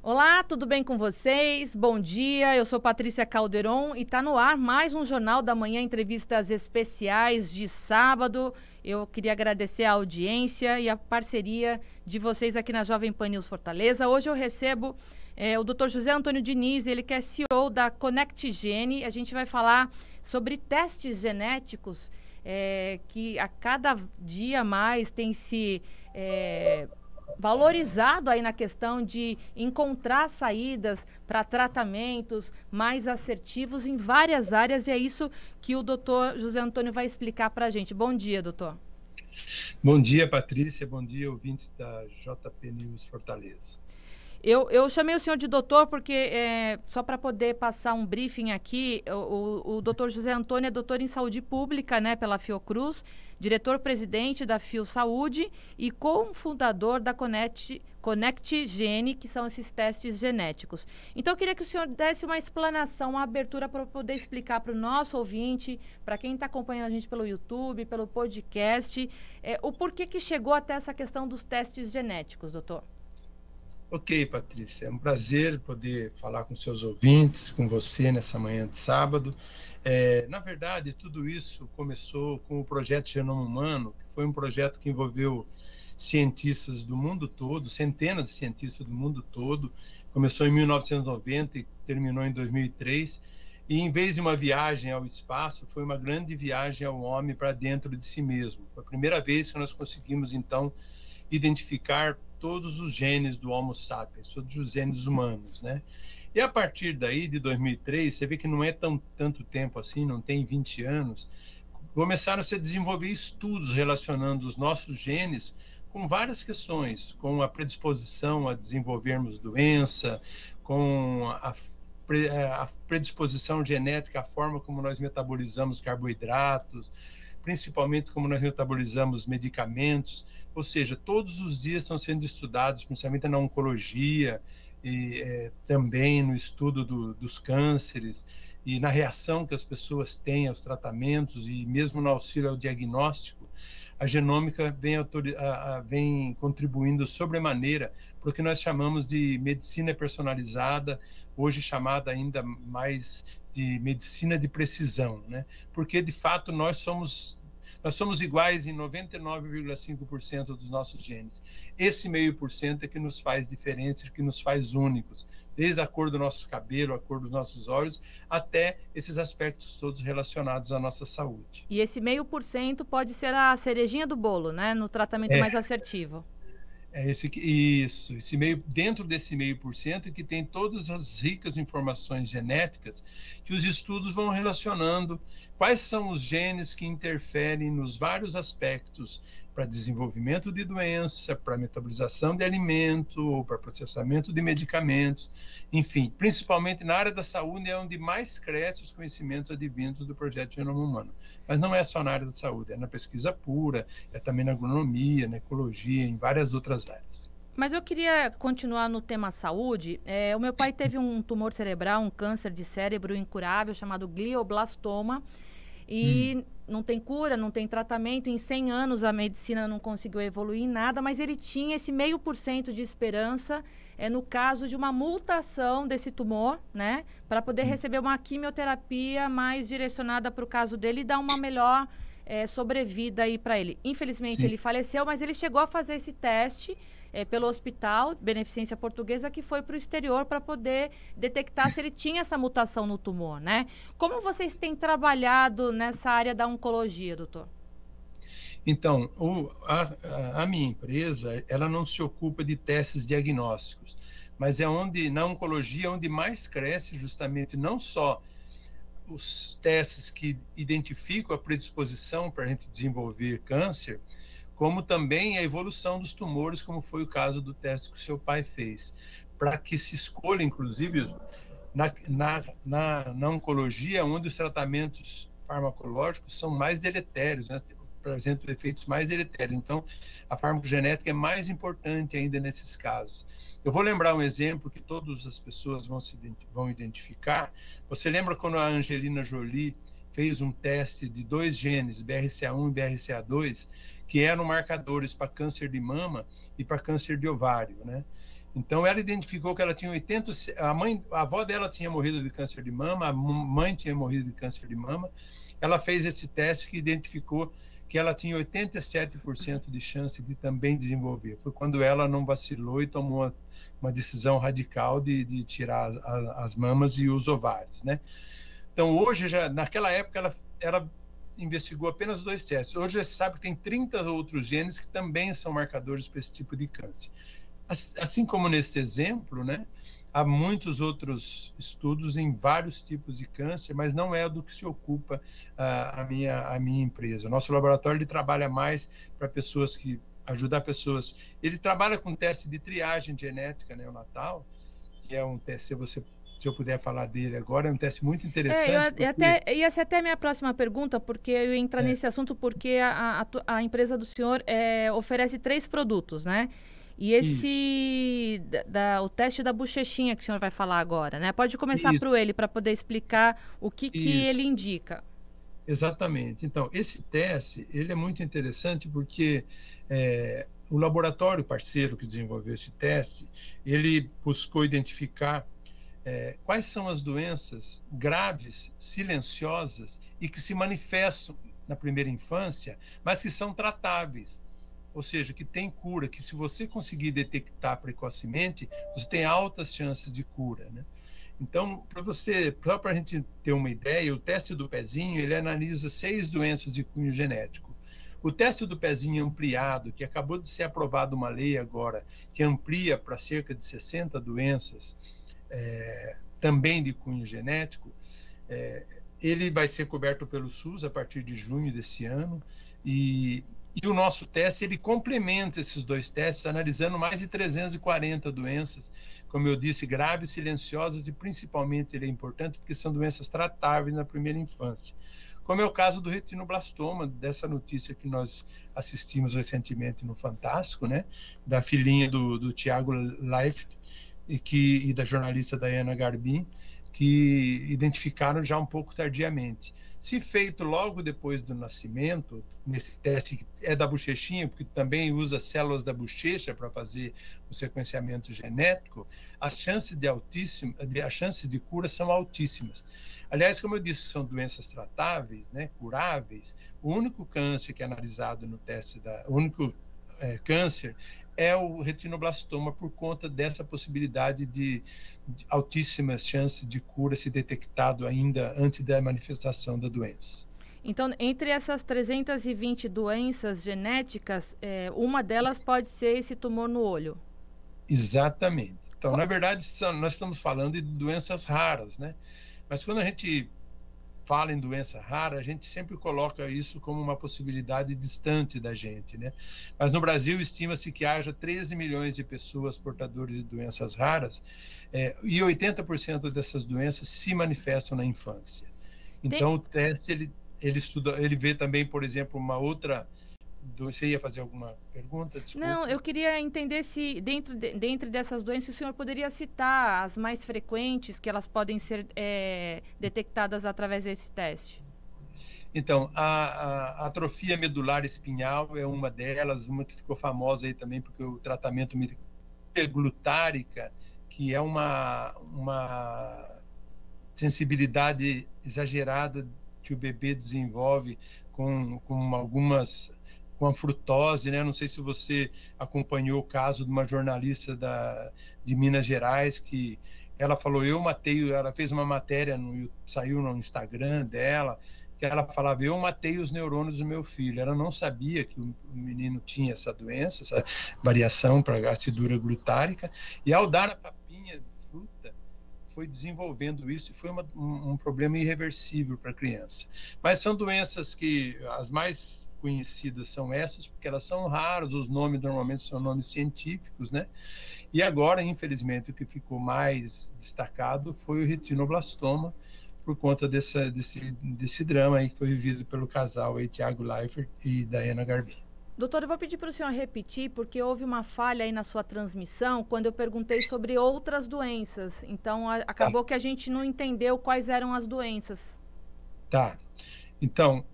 Olá, tudo bem com vocês? Bom dia, eu sou Patrícia Calderon e está no ar mais um Jornal da Manhã, entrevistas especiais de sábado. Eu queria agradecer a audiência e a parceria de vocês aqui na Jovem Pan News Fortaleza. Hoje eu recebo o Dr. José Antônio Diniz, ele que é CEO da Connect Gene. A gente vai falar sobre testes genéticos que a cada dia mais tem se valorizado aí na questão de encontrar saídas para tratamentos mais assertivos em várias áreas, e é isso que o doutor José Antônio vai explicar para a gente. Bom dia, doutor. Bom dia, Patrícia. Bom dia, ouvintes da JP News Fortaleza. Eu chamei o senhor de doutor porque, só para poder passar um briefing aqui, o doutor José Antônio é doutor em saúde pública, né, pela Fiocruz, diretor-presidente da Fios-Saúde e cofundador da Connect Gene, que são esses testes genéticos. Então, eu queria que o senhor desse uma explanação, uma abertura para poder explicar para o nosso ouvinte, para quem está acompanhando a gente pelo YouTube, pelo podcast, o porquê que chegou até essa questão dos testes genéticos, doutor. Ok, Patrícia, é um prazer poder falar com seus ouvintes, com você nessa manhã de sábado. Na verdade, tudo isso começou com o projeto Genoma Humano, que foi um projeto que envolveu cientistas do mundo todo, centenas de cientistas do mundo todo. Começou em 1990 e terminou em 2003. E em vez de uma viagem ao espaço, foi uma grande viagem ao homem para dentro de si mesmo. Foi a primeira vez que nós conseguimos, então, identificar todos os genes do Homo sapiens, todos os genes humanos, né? E a partir daí, de 2003, você vê que não é tanto tempo assim, não tem 20 anos, começaram a se desenvolver estudos relacionando os nossos genes com várias questões, com a predisposição a desenvolvermos doença, com a predisposição genética, a forma como nós metabolizamos carboidratos, principalmente como nós metabolizamos medicamentos, ou seja, todos os dias estão sendo estudados, principalmente na oncologia e também no estudo dos cânceres e na reação que as pessoas têm aos tratamentos e mesmo no auxílio ao diagnóstico. A genômica vem contribuindo sobremaneira para o que nós chamamos de medicina personalizada, hoje chamada ainda mais de medicina de precisão, né? Porque, de fato, nós somos iguais em 99,5% dos nossos genes. Esse 0,5% é que nos faz diferentes, que nos faz únicos, desde a cor do nosso cabelo, a cor dos nossos olhos, até esses aspectos todos relacionados à nossa saúde. E esse 0,5% pode ser a cerejinha do bolo, né, no tratamento mais assertivo. Dentro desse 0,5% que tem todas as ricas informações genéticas que os estudos vão relacionando quais são os genes que interferem nos vários aspectos para desenvolvimento de doença, para metabolização de alimento, ou para processamento de medicamentos, enfim, principalmente na área da saúde é onde mais cresce os conhecimentos advindos do projeto Genoma Humano. Mas não é só na área da saúde, é na pesquisa pura, é também na agronomia, na ecologia, em várias outras áreas. Mas eu queria continuar no tema saúde. O meu pai teve um tumor cerebral, um câncer de cérebro incurável chamado glioblastoma. E não tem cura, não tem tratamento. Em 100 anos a medicina não conseguiu evoluir em nada, mas ele tinha esse 0,5% de esperança no caso de uma mutação desse tumor, né? Para poder receber uma quimioterapia mais direcionada para o caso dele e dar uma melhor sobrevida aí para ele. Infelizmente, ele faleceu, mas ele chegou a fazer esse teste pelo hospital, Beneficência Portuguesa, que foi para o exterior para poder detectar se ele tinha essa mutação no tumor, né? Como vocês têm trabalhado nessa área da oncologia, doutor? Então, a minha empresa, ela não se ocupa de testes diagnósticos, mas é na oncologia, onde mais cresce justamente não só os testes que identificam a predisposição para a gente desenvolver câncer, como também a evolução dos tumores, como foi o caso do teste que o seu pai fez, para que se escolha, inclusive, na oncologia, onde os tratamentos farmacológicos são mais deletérios, né? Apresentam efeitos mais deletérios. Então, a farmacogenética é mais importante ainda nesses casos. Eu vou lembrar um exemplo que todas as pessoas vão identificar. Você lembra quando a Angelina Jolie fez um teste de 2 genes, BRCA1 e BRCA2, que eram marcadores para câncer de mama e para câncer de ovário, né? Então, ela identificou que ela tinha 80... A avó dela tinha morrido de câncer de mama, a mãe tinha morrido de câncer de mama. Ela fez esse teste que identificou que ela tinha 87% de chance de também desenvolver. Foi quando ela não vacilou e tomou uma decisão radical de tirar as mamas e os ovários, né? Então, hoje, naquela época, ela investigou apenas 2 testes. Hoje, já se sabe que tem 30 outros genes que também são marcadores para esse tipo de câncer. Assim como nesse exemplo, né, há muitos outros estudos em vários tipos de câncer, mas não é do que se ocupa a minha empresa. O nosso laboratório ele trabalha mais para pessoas ajudar pessoas. Ele trabalha com teste de triagem genética neonatal, que é um teste, se eu puder falar dele agora, é um teste muito interessante. Ia ser até a minha próxima pergunta, porque eu ia entrar nesse assunto, porque a empresa do senhor oferece 3 produtos, né? E o teste da bochechinha que o senhor vai falar agora, né? Pode começar por ele, para poder explicar o que ele indica. Exatamente. Então, esse teste, ele é muito interessante porque o laboratório parceiro que desenvolveu esse teste, ele buscou identificar quais são as doenças graves, silenciosas e que se manifestam na primeira infância, mas que são tratáveis. Ou seja, que tem cura, que se você conseguir detectar precocemente, você tem altas chances de cura, né? Então, só para a gente ter uma ideia, o teste do pezinho, ele analisa 6 doenças de cunho genético. O teste do pezinho ampliado, que acabou de ser aprovada uma lei agora, que amplia para cerca de 60 doenças, também de cunho genético, ele vai ser coberto pelo SUS a partir de junho desse ano, e o nosso teste, ele complementa esses 2 testes, analisando mais de 340 doenças, como eu disse, graves, silenciosas, e principalmente ele é importante porque são doenças tratáveis na primeira infância. Como é o caso do retinoblastoma, dessa notícia que nós assistimos recentemente no Fantástico, né? Da filhinha do Tiago Leifert e da jornalista Diana Garbin, que identificaram já um pouco tardiamente. Se feito logo depois do nascimento, nesse teste que é da bochechinha, porque também usa células da bochecha para fazer o sequenciamento genético, as chances de cura são altíssimas. Aliás, como eu disse, são doenças tratáveis, né, curáveis. O único câncer que é analisado no teste o único câncer é o retinoblastoma, por conta dessa possibilidade de altíssimas chances de cura se detectado ainda antes da manifestação da doença. Então, entre essas 320 doenças genéticas, uma delas pode ser esse tumor no olho? Exatamente. Então, na verdade, nós estamos falando de doenças raras, né? Mas quando a gente fala em doença rara, a gente sempre coloca isso como uma possibilidade distante da gente, né? Mas no Brasil estima-se que haja 13 milhões de pessoas portadoras de doenças raras, e 80% dessas doenças se manifestam na infância. Então, o teste, ele vê também, por exemplo, uma outra... Você ia fazer alguma pergunta? Desculpa. Não, eu queria entender se, dentro dessas doenças, o senhor poderia citar as mais frequentes, que elas podem ser detectadas através desse teste. Então, a atrofia medular espinhal é uma delas, uma que ficou famosa aí também, porque o tratamento glutárica, que é uma sensibilidade exagerada que o bebê desenvolve com a frutose, né? Não sei se você acompanhou o caso de uma jornalista de Minas Gerais, que ela falou, ela fez uma matéria, saiu no Instagram dela, que ela falava, eu matei os neurônios do meu filho. Ela não sabia que o menino tinha essa doença, essa variação para acidura glutárica, e ao dar a papinha de fruta, foi desenvolvendo isso, e foi um problema irreversível para a criança. Mas são doenças que as mais conhecidas são essas, porque elas são raras, os nomes normalmente são nomes científicos, né? E agora, infelizmente, o que ficou mais destacado foi o retinoblastoma, por conta desse drama aí que foi vivido pelo casal aí, Tiago Leifert e Diana Garbin. Doutor, eu vou pedir para o senhor repetir, porque houve uma falha aí na sua transmissão, quando eu perguntei sobre outras doenças. Então, acabou que a gente não entendeu quais eram as doenças. Tá. Então,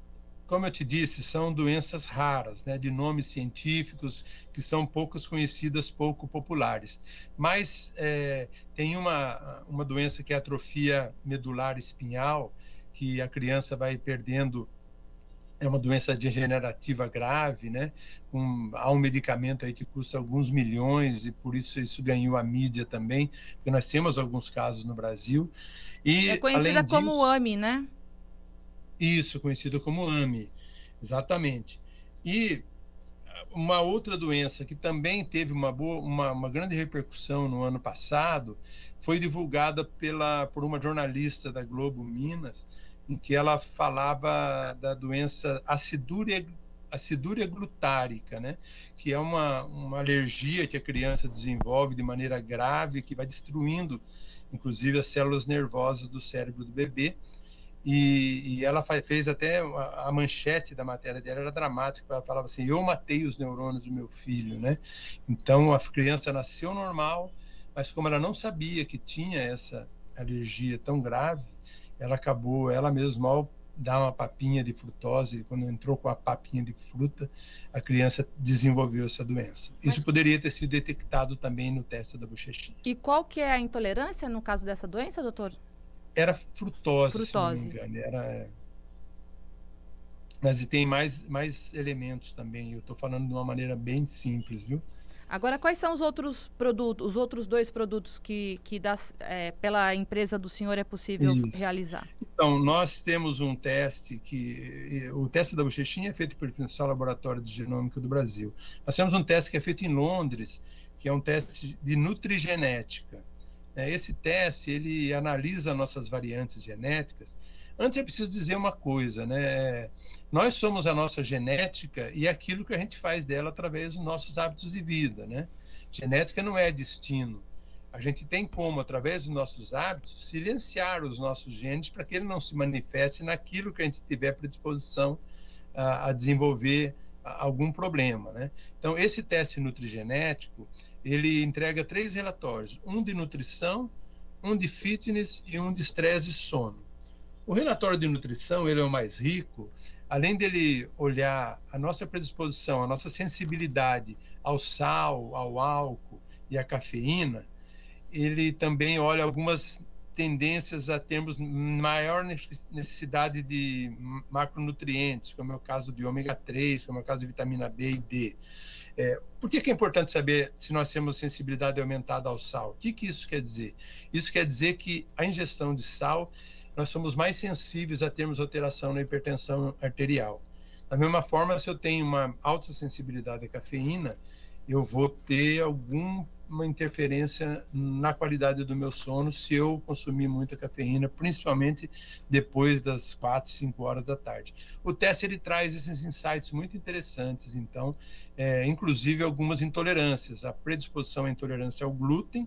como eu te disse, são doenças raras, né, de nomes científicos que são poucas conhecidas, pouco populares. Mas tem uma doença que é a atrofia medular espinhal, que a criança vai perdendo. É uma doença degenerativa grave, né? Há um medicamento aí que custa alguns milhões e por isso ganhou a mídia também, porque nós temos alguns casos no Brasil. É E, conhecida além como disso, AMI, né? isso, conhecido como AMI, exatamente. E uma outra doença que também teve uma grande repercussão no ano passado, foi divulgada por uma jornalista da Globo Minas, em que ela falava da doença acidúria glutárica, né? Que é uma alergia que a criança desenvolve de maneira grave, que vai destruindo, inclusive, as células nervosas do cérebro do bebê. E ela fez até a manchete da matéria dela, era dramática, ela falava assim: eu matei os neurônios do meu filho, né? Então a criança nasceu normal, mas como ela não sabia que tinha essa alergia tão grave, ela acabou, ela mesma, ao dar uma papinha de frutose, quando entrou com a papinha de fruta, a criança desenvolveu essa doença. Isso poderia ter sido detectado também no teste da bochechinha. E qual que é a intolerância no caso dessa doença, doutor? Era frutose, frutose, se não me engano. Mas tem mais elementos também. Eu estou falando de uma maneira bem simples, viu? Agora, quais são os outros produtos, os outros 2 produtos que pela empresa do senhor é possível realizar? Então, nós temos um teste o teste da bochechinha é feito pelo principal laboratório de genômica do Brasil. Nós temos um teste que é feito em Londres, que é um teste de nutrigenética. Esse teste, ele analisa nossas variantes genéticas. Antes é preciso dizer uma coisa, né? Nós somos a nossa genética e aquilo que a gente faz dela através dos nossos hábitos de vida, né? Genética não é destino. A gente tem como, através dos nossos hábitos, silenciar os nossos genes para que ele não se manifeste naquilo que a gente tiver predisposição a desenvolver algum problema, né? Então, esse teste nutrigenético, ele entrega 3 relatórios, um de nutrição, um de fitness e um de estresse e sono. O relatório de nutrição, ele é o mais rico, além dele olhar a nossa predisposição, a nossa sensibilidade ao sal, ao álcool e à cafeína, ele também olha algumas tendências a termos maior necessidade de macronutrientes, como é o caso de ômega 3, como é o caso de vitamina B e D. Por que é importante saber se nós temos sensibilidade aumentada ao sal? O que isso quer dizer? Isso quer dizer que a ingestão de sal, nós somos mais sensíveis a termos alteração na hipertensão arterial. Da mesma forma, se eu tenho uma alta sensibilidade à cafeína, eu vou ter alguma interferência na qualidade do meu sono se eu consumir muita cafeína, principalmente depois das 4, 5 horas da tarde. O teste, ele traz esses insights muito interessantes, então, inclusive algumas intolerâncias, a predisposição à intolerância ao glúten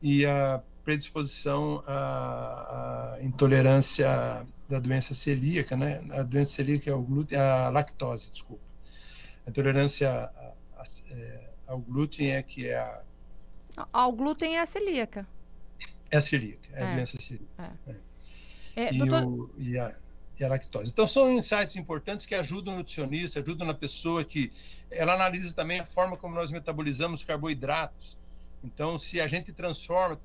e a predisposição à intolerância da doença celíaca, né? A doença celíaca é o glúten, a lactose, desculpa. A intolerância ao glúten ao glúten é a celíaca. É a celíaca, é a doença celíaca. Doutor... E a lactose. Então, são insights importantes que ajudam o nutricionista, ajudam na pessoa que... Ela analisa também a forma como nós metabolizamos carboidratos. Então, se a gente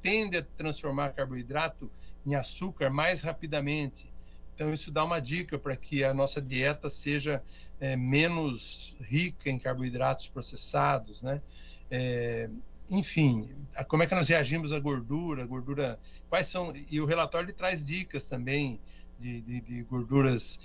tende a transformar carboidrato em açúcar mais rapidamente. Então, isso dá uma dica para que a nossa dieta seja menos rica em carboidratos processados, né? Enfim, como é que nós reagimos à gordura, quais são... E o relatório ele traz dicas também de gorduras,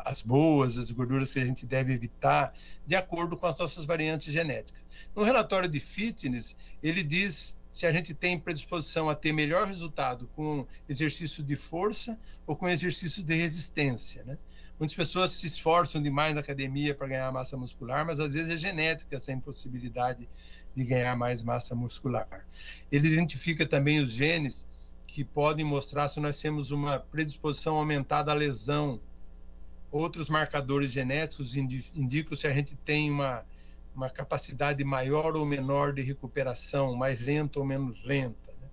as boas, as gorduras que a gente deve evitar, de acordo com as nossas variantes genéticas. No relatório de fitness, ele diz se a gente tem predisposição a ter melhor resultado com exercício de força ou com exercício de resistência, né? Muitas pessoas se esforçam demais na academia para ganhar massa muscular, mas às vezes é genética essa impossibilidade de ganhar mais massa muscular. Ele identifica também os genes que podem mostrar se nós temos uma predisposição aumentada à lesão. Outros marcadores genéticos indicam se a gente tem uma capacidade maior ou menor de recuperação, mais lenta ou menos lenta, né?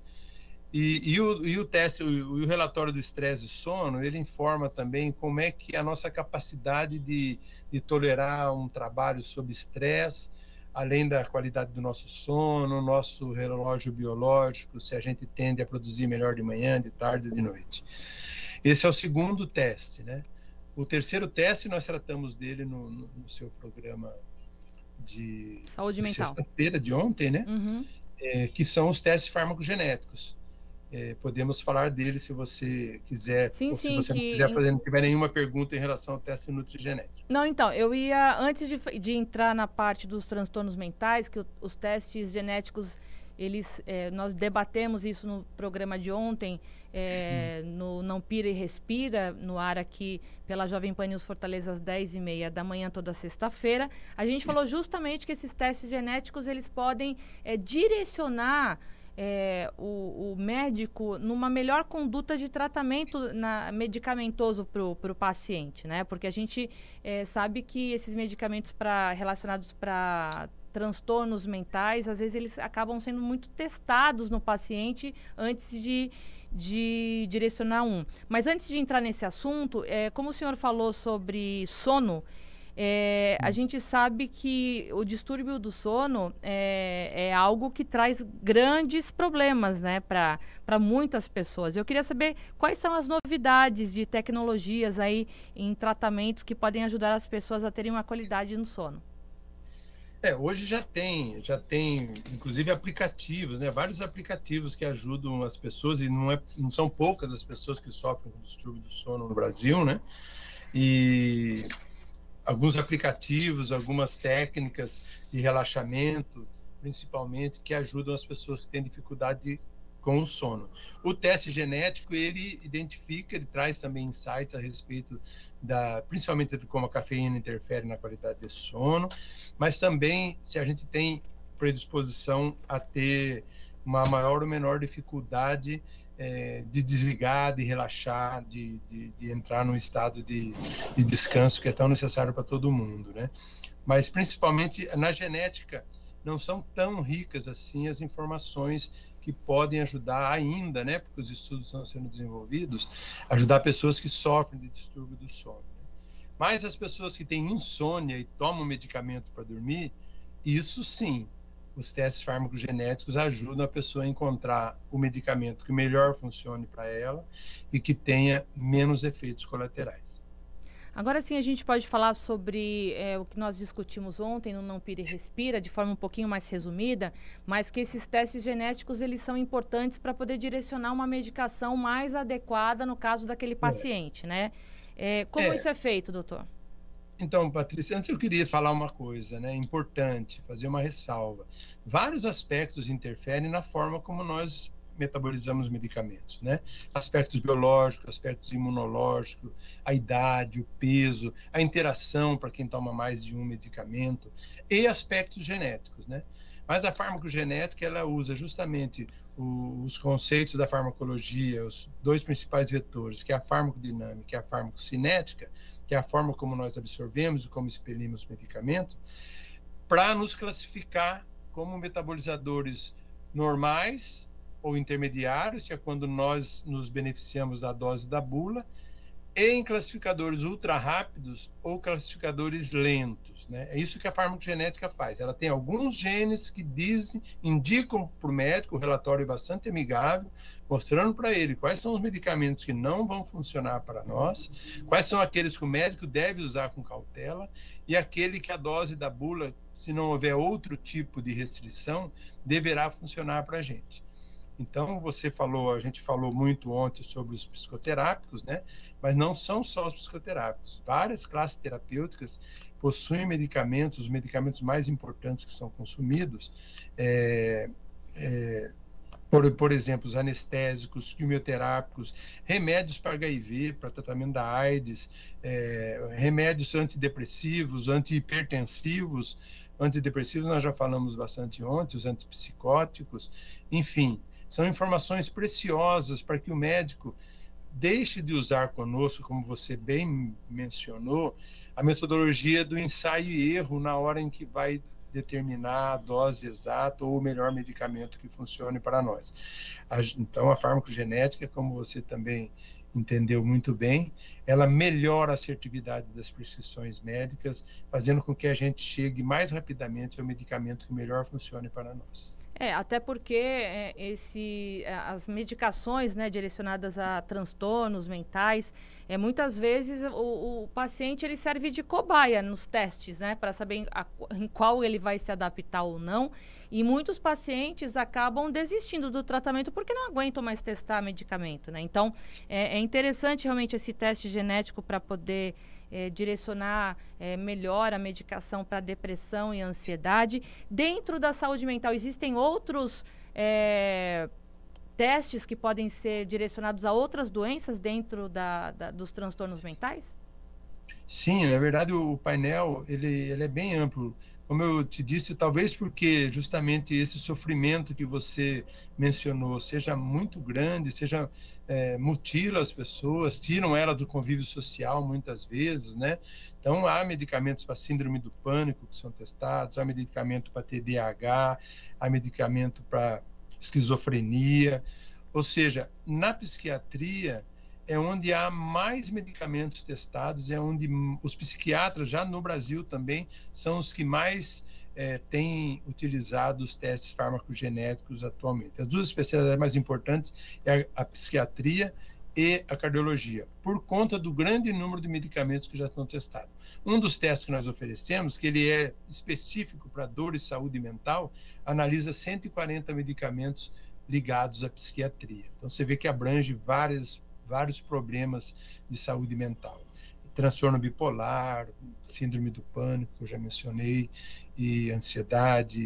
E o teste, o relatório do estresse e sono, ele informa também como é que a nossa capacidade de tolerar um trabalho sob estresse, além da qualidade do nosso sono, nosso relógio biológico, se a gente tende a produzir melhor de manhã, de tarde ou de noite. Esse é o segundo teste, né? O terceiro teste, nós tratamos dele no seu programa de Saúde mental. Sexta-feira de ontem, né? Uhum. Que são os testes farmacogenéticos. Podemos falar dele se você quiser, sim, ou sim, se você não quiser fazer, não tiver nenhuma pergunta em relação ao teste nutrigenético. Não, então, eu ia, antes de entrar na parte dos transtornos mentais, que os testes genéticos, nós debatemos isso no programa de ontem, no Não Pira e Respira, no ar aqui pela Jovem Pan News Fortaleza às 10h30 da manhã, toda sexta-feira. A gente falou justamente que esses testes genéticos, eles podem direcionar o médico numa melhor conduta de tratamento medicamentoso para o paciente, né? Porque a gente sabe que esses medicamentos relacionados para transtornos mentais, às vezes eles acabam sendo muito testados no paciente antes de direcionar um. Mas antes de entrar nesse assunto, como o senhor falou sobre sono, a gente sabe que o distúrbio do sono é algo que traz grandes problemas, né, para muitas pessoas. Eu queria saber quais são as novidades de tecnologias aí em tratamentos que podem ajudar as pessoas a terem uma qualidade no sono. Hoje já tem, inclusive aplicativos, né? Vários aplicativos que ajudam as pessoas, e não são poucas as pessoas que sofrem com distúrbio do sono no Brasil, né? E alguns aplicativos, algumas técnicas de relaxamento, principalmente, que ajudam as pessoas que têm dificuldade com o sono. O teste genético, ele identifica, ele traz também insights a respeito principalmente de como a cafeína interfere na qualidade desse sono, mas também se a gente tem predisposição a ter uma maior ou menor dificuldade de desligar, de relaxar, de entrar num estado de descanso que é tão necessário para todo mundo, né? Mas principalmente na genética não são tão ricas assim as informações que podem ajudar ainda, né? Porque os estudos estão sendo desenvolvidos, ajudar pessoas que sofrem de distúrbio do sono, né? Mas as pessoas que têm insônia e tomam medicamento para dormir, isso sim, os testes farmacogenéticos ajudam a pessoa a encontrar o medicamento que melhor funcione para ela e que tenha menos efeitos colaterais. Agora sim a gente pode falar sobre o que nós discutimos ontem no Não Pira e Respira, de forma um pouquinho mais resumida, mas que esses testes genéticos eles são importantes para poder direcionar uma medicação mais adequada no caso daquele paciente, né? Como isso é feito, doutor? Então, Patrícia, antes eu queria falar uma coisa, né, importante, fazer uma ressalva. Vários aspectos interferem na forma como nós metabolizamos medicamentos, né? Aspectos biológicos, aspectos imunológicos, a idade, o peso, a interação para quem toma mais de um medicamento e aspectos genéticos, né? Mas a farmacogenética, ela usa justamente os conceitos da farmacologia, os dois principais vetores, que é a farmacodinâmica e a farmacocinética, que é a forma como nós absorvemos e como expelimos medicamentos, para nos classificar como metabolizadores normais ou intermediários, que é quando nós nos beneficiamos da dose da bula, e em classificadores ultra rápidos ou classificadores lentos, né? É isso que a farmacogenética faz. Ela tem alguns genes que indicam para o médico, o relatório é bastante amigável, mostrando para ele quais são os medicamentos que não vão funcionar para nós, quais são aqueles que o médico deve usar com cautela, e aquele que a dose da bula, se não houver outro tipo de restrição, deverá funcionar para a gente. Então, a gente falou muito ontem sobre os psicoterápicos, né? Mas não são só os psicoterápicos. Várias classes terapêuticas possuem medicamentos, os medicamentos mais importantes que são consumidos, por exemplo, os anestésicos, quimioterápicos, remédios para HIV, para tratamento da AIDS, remédios antidepressivos, antihipertensivos. Antidepressivos nós já falamos bastante ontem, os antipsicóticos, enfim. São informações preciosas para que o médico deixe de usar conosco, como você bem mencionou, a metodologia do ensaio e erro na hora em que vai determinar a dose exata ou o melhor medicamento que funcione para nós. Então, a farmacogenética, como você também entendeu muito bem, ela melhora a assertividade das prescrições médicas, fazendo com que a gente chegue mais rapidamente ao medicamento que melhor funcione para nós. Até porque as medicações, né, direcionadas a transtornos mentais, muitas vezes o paciente ele serve de cobaia nos testes, né, para saber em qual ele vai se adaptar ou não. E muitos pacientes acabam desistindo do tratamento porque não aguentam mais testar medicamento, né? Então, é interessante realmente esse teste genético para poder direcionar melhor a medicação para depressão e ansiedade. Dentro da saúde mental, existem outros testes que podem ser direcionados a outras doenças dentro dos transtornos mentais? Sim, na verdade o painel ele é bem amplo. Como eu te disse, talvez porque justamente esse sofrimento que você mencionou seja muito grande, mutila as pessoas, tiram elas do convívio social muitas vezes, né? Então há medicamentos para síndrome do pânico que são testados, há medicamento para TDAH, há medicamento para esquizofrenia, ou seja, na psiquiatria é onde há mais medicamentos testados, é onde os psiquiatras, já no Brasil também, são os que mais têm utilizado os testes farmacogenéticos atualmente. As duas especialidades mais importantes é a psiquiatria e a cardiologia, por conta do grande número de medicamentos que já estão testados. Um dos testes que nós oferecemos, que ele é específico para dor e saúde mental, analisa 140 medicamentos ligados à psiquiatria. Então, você vê que abrange vários problemas de saúde mental. Transtorno bipolar, síndrome do pânico, que eu já mencionei, e ansiedade,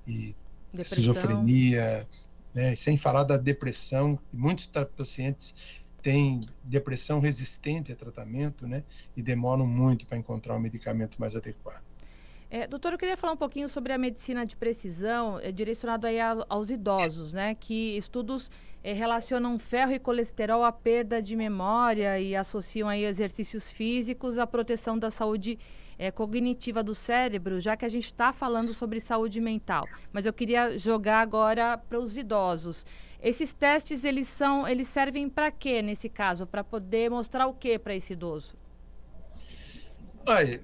e esquizofrenia, né? Sem falar da depressão, e muitos pacientes têm depressão resistente a tratamento, né? E demoram muito para encontrar um medicamento mais adequado. Doutor, eu queria falar um pouquinho sobre a medicina de precisão, direcionado aí aos idosos, né? Que estudos relacionam ferro e colesterol à perda de memória e associam aí exercícios físicos à proteção da saúde cognitiva do cérebro, já que a gente está falando sobre saúde mental. Mas eu queria jogar agora para os idosos. Esses testes, eles servem para quê nesse caso? Para poder mostrar o quê para esse idoso? Olha,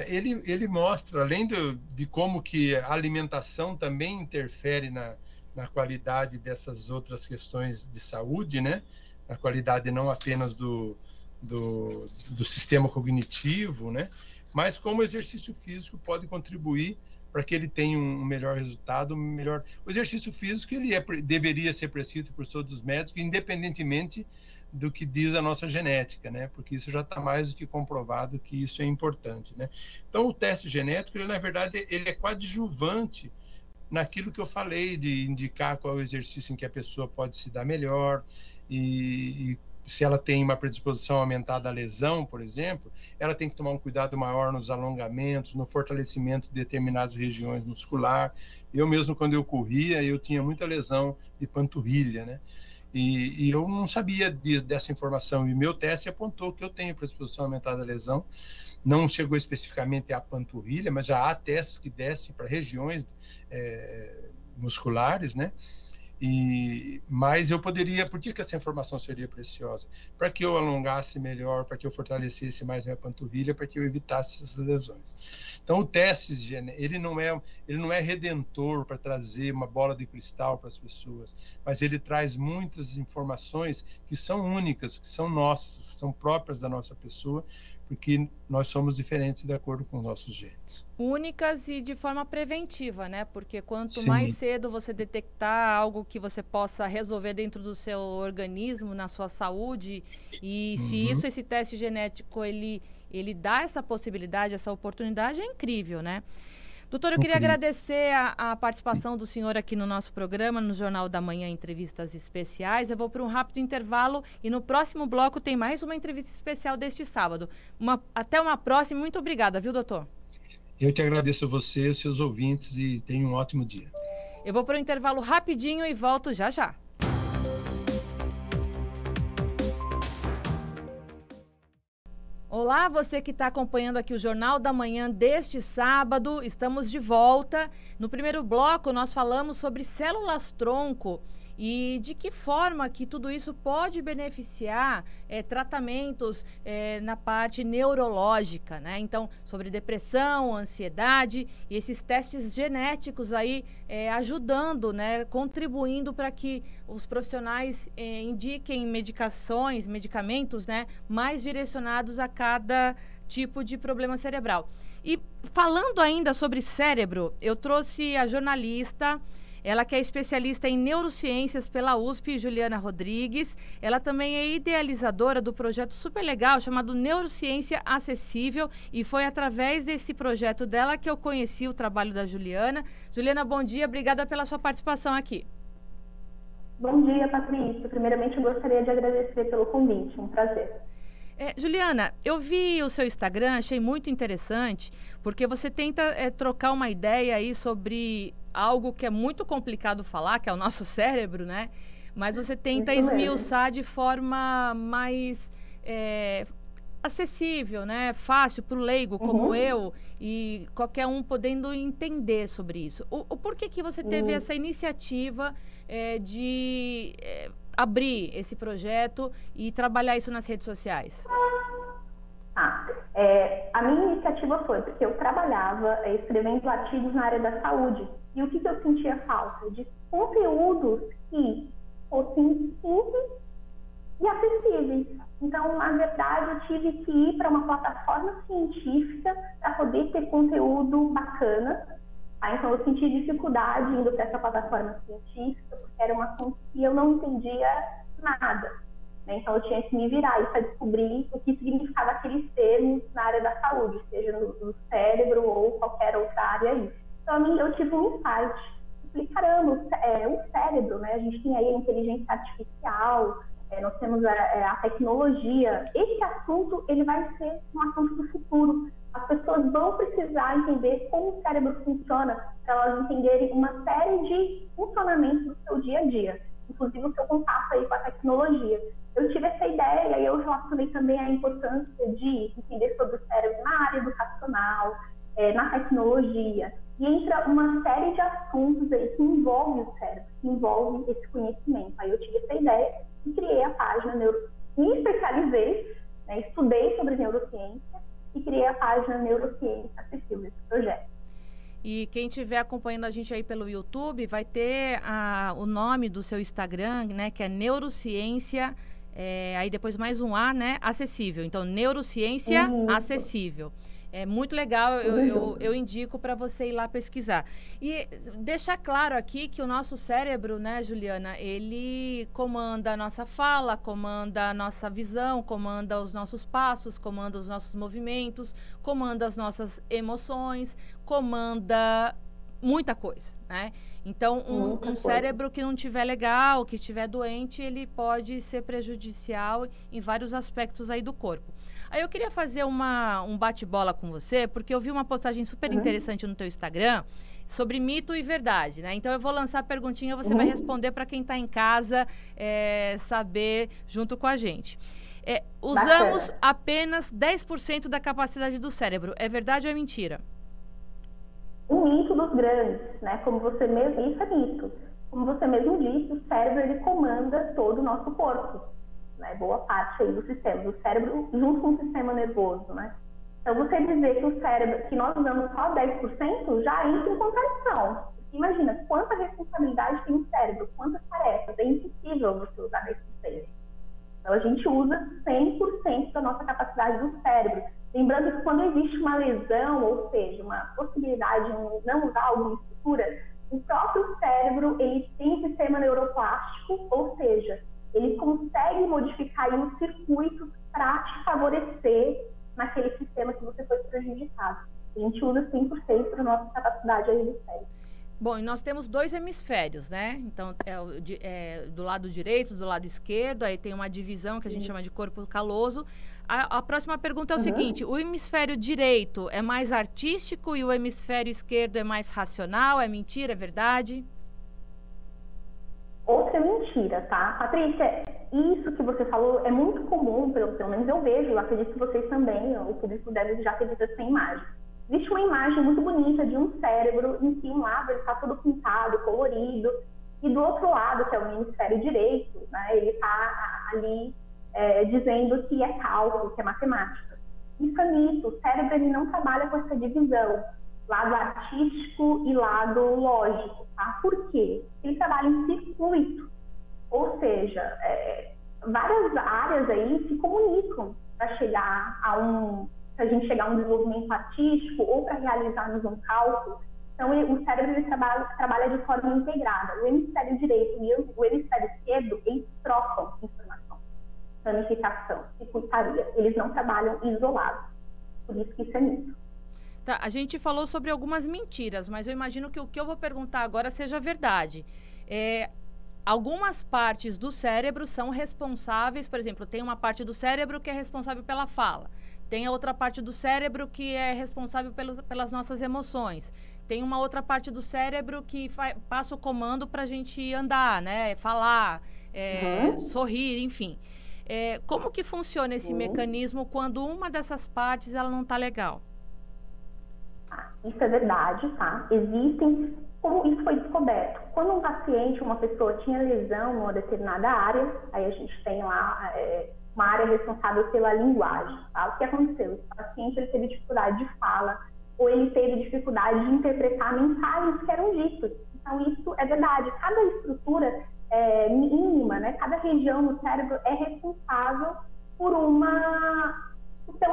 ele mostra, além de como que a alimentação também interfere na qualidade dessas outras questões de saúde, né? Na qualidade não apenas do sistema cognitivo, né? Mas como o exercício físico pode contribuir para que ele tenha um melhor resultado, O exercício físico ele deveria ser prescrito por todos os médicos, independentemente do que diz a nossa genética, né? Porque isso já está mais do que comprovado que isso é importante, né? Então, o teste genético, na verdade, ele é coadjuvante naquilo que eu falei, de indicar qual é o exercício em que a pessoa pode se dar melhor, e se ela tem uma predisposição aumentada à lesão, por exemplo, ela tem que tomar um cuidado maior nos alongamentos, no fortalecimento de determinadas regiões musculares. Eu mesmo, quando eu corria, eu tinha muita lesão de panturrilha, né? E eu não sabia dessa informação, e meu teste apontou que eu tenho predisposição aumentada à lesão. Não chegou especificamente à panturrilha, mas já há testes que descem para regiões musculares, né? Mas eu poderia, por que essa informação seria preciosa? Para que eu alongasse melhor, para que eu fortalecesse mais minha panturrilha, para que eu evitasse essas lesões. Então, o teste, ele não é redentor para trazer uma bola de cristal para as pessoas, mas ele traz muitas informações que são únicas, que são nossas, que são próprias da nossa pessoa, porque nós somos diferentes de acordo com os nossos genes. Únicas e de forma preventiva, né? Porque quanto Sim. mais cedo você detectar algo que você possa resolver dentro do seu organismo, na sua saúde, e se esse teste genético, ele dá essa possibilidade, essa oportunidade, é incrível, né? Doutor, eu queria agradecer a participação do senhor aqui no nosso programa, no Jornal da Manhã, Entrevistas Especiais. Eu vou para um rápido intervalo e no próximo bloco tem mais uma entrevista especial deste sábado. Até uma próxima. Muito obrigada, viu, doutor? Eu te agradeço a você, os seus ouvintes, e tenha um ótimo dia. Eu vou para o intervalo rapidinho e volto já já. Olá, você que está acompanhando aqui o Jornal da Manhã deste sábado. Estamos de volta. No primeiro bloco, nós falamos sobre células-tronco e de que forma que tudo isso pode beneficiar tratamentos na parte neurológica, né? Então, sobre depressão, ansiedade e esses testes genéticos aí ajudando, né? Contribuindo para que os profissionais indiquem medicamentos, né? Mais direcionados a cada tipo de problema cerebral. E falando ainda sobre cérebro, eu trouxe a jornalista, ela que é especialista em neurociências pela USP, Juliana Rodrigues. Ela também é idealizadora do projeto super legal chamado Neurociência Acessível, e foi através desse projeto dela que eu conheci o trabalho da Juliana. Juliana, bom dia, obrigada pela sua participação aqui. Bom dia, Patrícia. Primeiramente, eu gostaria de agradecer pelo convite, um prazer. Juliana, eu vi o seu Instagram, achei muito interessante, porque você tenta trocar uma ideia aí sobre algo que é muito complicado falar, que é o nosso cérebro, né? Mas você tenta esmiuçar de forma mais acessível, né? Fácil para o leigo, como eu, e qualquer um podendo entender sobre isso. O porquê que você teve essa iniciativa de abrir esse projeto e trabalhar isso nas redes sociais? A minha iniciativa foi porque eu trabalhava escrevendo artigos na área da saúde. E o que eu sentia falta? De conteúdos que fossem simples e acessíveis. Então, na verdade, eu tive que ir para uma plataforma científica para poder ter conteúdo bacana. Então, eu senti dificuldade indo para essa plataforma científica, porque era um assunto que eu não entendia nada. Então, eu tinha que me virar para descobrir o que significava aqueles termos na área da saúde, seja no cérebro ou qualquer outra área aí. Então, eu tive um insight. Eu falei, caramba, o cérebro, né? A gente tem aí a inteligência artificial, nós temos a tecnologia. Esse assunto, ele vai ser um assunto do futuro. As pessoas vão precisar entender como o cérebro funciona para elas entenderem uma série de funcionamentos do seu dia a dia, inclusive o seu contato aí com a tecnologia. Eu tive essa ideia e eu relacionei também a importância de entender sobre o cérebro na área educacional, na tecnologia, e entra uma série de assuntos aí que envolve o cérebro, que envolve esse conhecimento. Aí eu tive essa ideia e criei a página, me especializei, né, estudei sobre neurociência e criei a página Neurociência Acessível, esse projeto. E quem estiver acompanhando a gente aí pelo YouTube vai ter o nome do seu Instagram, né, que é Neurociência, aí depois mais um A, né, Acessível. Então, Neurociência Acessível. É muito legal, eu indico para você ir lá pesquisar. E deixar claro aqui que o nosso cérebro, né, Juliana, ele comanda a nossa fala, comanda a nossa visão, comanda os nossos passos, comanda os nossos movimentos, comanda as nossas emoções, comanda muita coisa, né? Então, um cérebro que não estiver legal, que estiver doente, ele pode ser prejudicial em vários aspectos aí do corpo. Aí eu queria fazer um bate-bola com você, porque eu vi uma postagem super interessante no teu Instagram sobre mito e verdade, né? Então eu vou lançar a perguntinha, você vai responder para quem está em casa saber junto com a gente. Usamos apenas 10% da capacidade do cérebro. É verdade ou é mentira? Um mito dos grandes, né? Como você mesmo, isso é mito. Como você mesmo disse, o cérebro ele comanda todo o nosso corpo. Né, boa parte aí do sistema, do cérebro junto com o sistema nervoso, né? Então, você dizer que o cérebro, que nós usamos só 10%, já entra em contradição. Imagina, quanta responsabilidade tem o cérebro, quantas tarefas, é impossível você usar 10%. Então, a gente usa 100% da nossa capacidade do cérebro. Lembrando que quando existe uma lesão, ou seja, uma possibilidade de não usar alguma estrutura, o próprio cérebro, ele tem um sistema neuroplástico, ou seja, ele consegue modificar aí os circuitos para te favorecer naquele sistema que você foi prejudicado. A gente usa 100% para a nossa capacidade aí do cérebro. Bom, e nós temos 2 hemisférios, né? Então, do lado direito, do lado esquerdo, aí tem uma divisão que a gente chama de corpo caloso. A próxima pergunta é o seguinte, o hemisfério direito é mais artístico e o hemisfério esquerdo é mais racional? É mentira, é verdade? Outra mentira, tá? Patrícia, isso que você falou é muito comum, pelo menos eu vejo, eu acredito que vocês também, o público deve já ter visto essa imagem. Existe uma imagem muito bonita de um cérebro em que um lado ele está todo pintado, colorido, e do outro lado, que é o hemisfério direito, né, ele está ali dizendo que é cálculo, que é matemática. Isso é mito, o cérebro ele não trabalha com essa divisão, lado artístico e lado lógico, tá? Por quê? Ele trabalha em circuito, ou seja, várias áreas aí se comunicam para chegar para a gente chegar a um desenvolvimento artístico ou para realizarmos um cálculo. Então, o cérebro ele trabalha de forma integrada. O hemisfério direito e o hemisfério esquerdo, eles trocam informação, planificação, circuitaria. Eles não trabalham isolados. Por isso que isso é mito. Tá, a gente falou sobre algumas mentiras, mas eu imagino que o que eu vou perguntar agora seja verdade. Algumas partes do cérebro são responsáveis, por exemplo, tem uma parte do cérebro que é responsável pela fala. Tem a outra parte do cérebro que é responsável pelas nossas emoções. Tem uma outra parte do cérebro que passa o comando para a gente andar, né? Falar, sorrir, enfim. Como que funciona esse mecanismo quando uma dessas partes ela não está legal? Isso é verdade, tá? Existem, como isso foi descoberto, quando um paciente, uma pessoa tinha lesão em uma determinada área, aí a gente tem lá uma área responsável pela linguagem, tá? O que aconteceu? O paciente ele teve dificuldade de fala, ou ele teve dificuldade de interpretar mensagens que eram ditas. Então, isso é verdade. Cada estrutura mínima, né? Cada região no cérebro é responsável pelo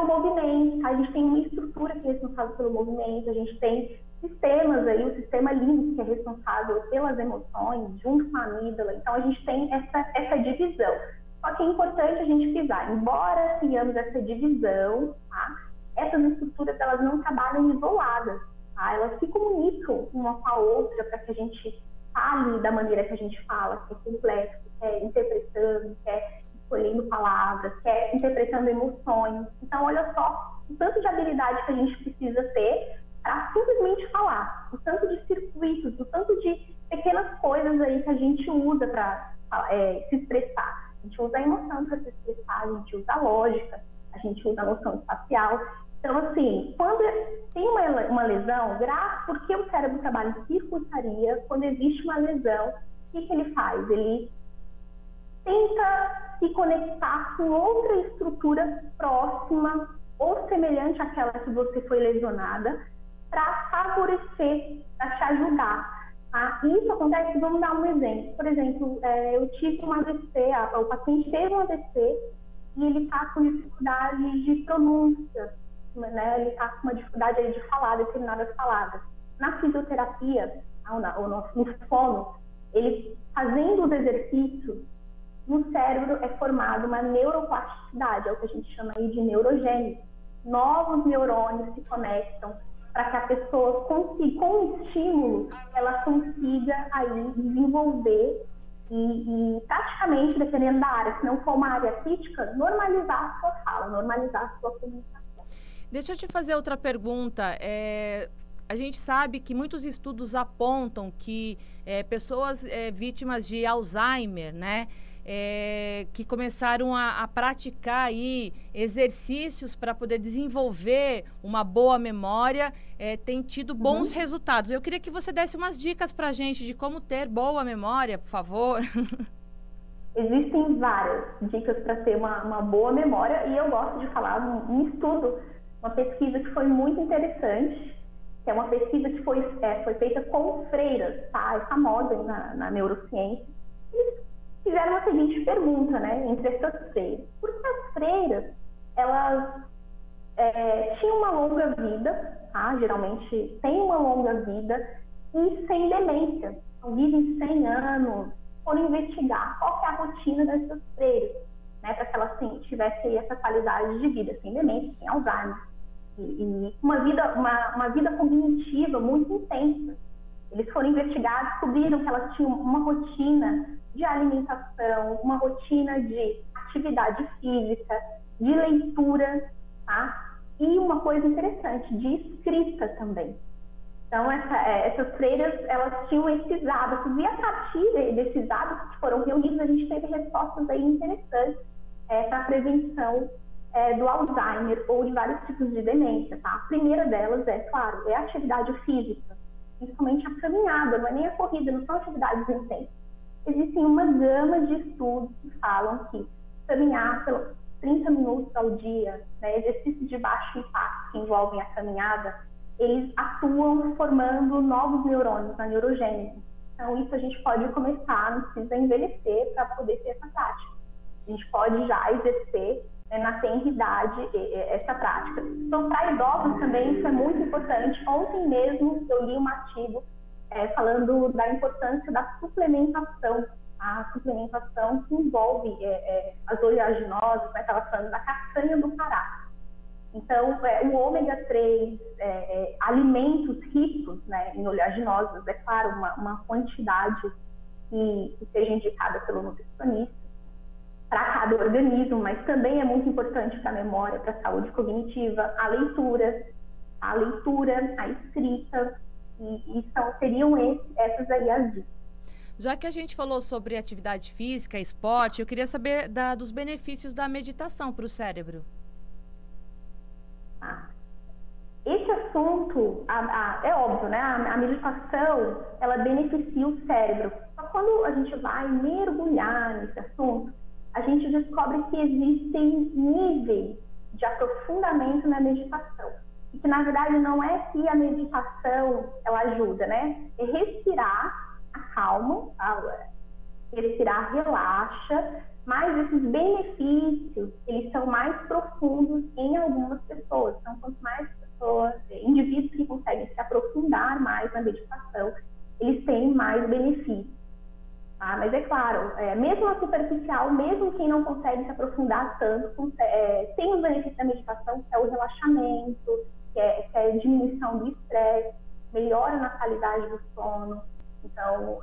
movimento. A gente tem uma estrutura que é responsável pelo movimento, a gente tem sistemas aí, o sistema límbico que é responsável pelas emoções, junto com a amígdala. Então, a gente tem essa divisão. Só que é importante a gente frisar, embora tenhamos essa divisão, tá? Essas estruturas, elas não trabalham isoladas, tá? Elas se comunicam uma com a outra para que a gente fale da maneira que a gente fala, que é complexo, que é interpretando, que é escolhendo palavras, que é interpretando emoções. Então, olha só o tanto de habilidade que a gente precisa ter para simplesmente falar, o tanto de circuitos, o tanto de pequenas coisas aí que a gente usa para se expressar. A gente usa a emoção para se expressar, a gente usa a lógica, a gente usa a noção espacial. Então, assim, quando tem uma lesão, porque o cérebro trabalha em circuitaria, quando existe uma lesão, o que ele faz? Ele tenta se conectar com outra estrutura próxima ou semelhante àquela que você foi lesionada para favorecer, para te ajudar. Isso acontece, vamos dar um exemplo. Por exemplo, eu tive um AVC, o paciente teve um AVC e ele está com dificuldade de pronúncia, né? Ele está com uma dificuldade aí de falar determinadas palavras. Na fisioterapia, no fono, ele fazendo os exercícios, no cérebro é formada uma neuroplasticidade, é o que a gente chama aí de neurogênese. Novos neurônios se conectam para que a pessoa consiga, com o estímulo, ela consiga aí desenvolver e praticamente, dependendo da área, se não for uma área crítica, normalizar a sua fala, normalizar a sua comunicação. Deixa eu te fazer outra pergunta. A gente sabe que muitos estudos apontam que pessoas vítimas de Alzheimer, né, que começaram a praticar aí exercícios para poder desenvolver uma boa memória, têm tido bons resultados. Eu queria que você desse umas dicas para a gente de como ter boa memória, por favor. Existem várias dicas para ter uma boa memória e eu gosto de falar um estudo, uma pesquisa que foi muito interessante, que é uma pesquisa que foi feita com freiras, tá? É famosa na neurociência. Eles fizeram a seguinte pergunta, né, entre essas freiras. Por que as freiras, elas tinham uma longa vida, tá? Geralmente têm uma longa vida e sem demência. Então, vivem 100 anos, foram investigar qual que é a rotina dessas freiras, né, para que elas tivessem essa qualidade de vida, sem demência, sem Alzheimer. E uma vida cognitiva muito intensa. Eles foram investigados, descobriram que elas tinham uma rotina de alimentação, uma rotina de atividade física, de leitura, tá? E uma coisa interessante, de escrita também. Então, essas freiras, elas tinham esses hábitos, e a partir desses hábitos que foram reunidos, a gente teve respostas aí interessantes para a prevenção do Alzheimer ou de vários tipos de demência, tá? A primeira delas claro, é a atividade física, principalmente a caminhada, não é nem a corrida, não são atividades intensas. Existem uma gama de estudos que falam que caminhar pelos 30 minutos ao dia, né, exercícios de baixo impacto que envolvem a caminhada, eles atuam formando novos neurônios, a neurogênese. Então, isso a gente pode começar, não precisa envelhecer para poder ter essa prática. A gente pode já exercer na tenridade essa prática. Então, para idosos também isso é muito importante. Ontem mesmo eu li um artigo falando da importância da suplementação. A suplementação que envolve as oleaginosas, né, estava falando da castanha do Pará. Então, o ômega 3, alimentos ricos, né, em oleaginosas, é claro, uma quantidade que seja indicada pelo nutricionista para cada organismo, mas também é muito importante para a memória, para a saúde cognitiva, a leitura, a escrita, e seriam essas aí as dicas. Já que a gente falou sobre atividade física, esporte, eu queria saber dos benefícios da meditação para o cérebro. Esse assunto, é óbvio, né? A meditação, ela beneficia o cérebro. Só quando a gente vai mergulhar nesse assunto, a gente descobre que existem níveis de aprofundamento na meditação. E que, na verdade, não é que a meditação, ela ajuda, né? É respirar, acalma, respirar, relaxa, mas esses benefícios, eles são mais profundos em algumas pessoas. Então, quanto mais pessoas, indivíduos que conseguem se aprofundar mais na meditação, eles têm mais benefícios. Tá? Mas é claro, mesmo a superficial, mesmo quem não consegue se aprofundar tanto, tem os benefícios da meditação, que é o relaxamento, que é a diminuição do estresse, melhora na qualidade do sono. Então,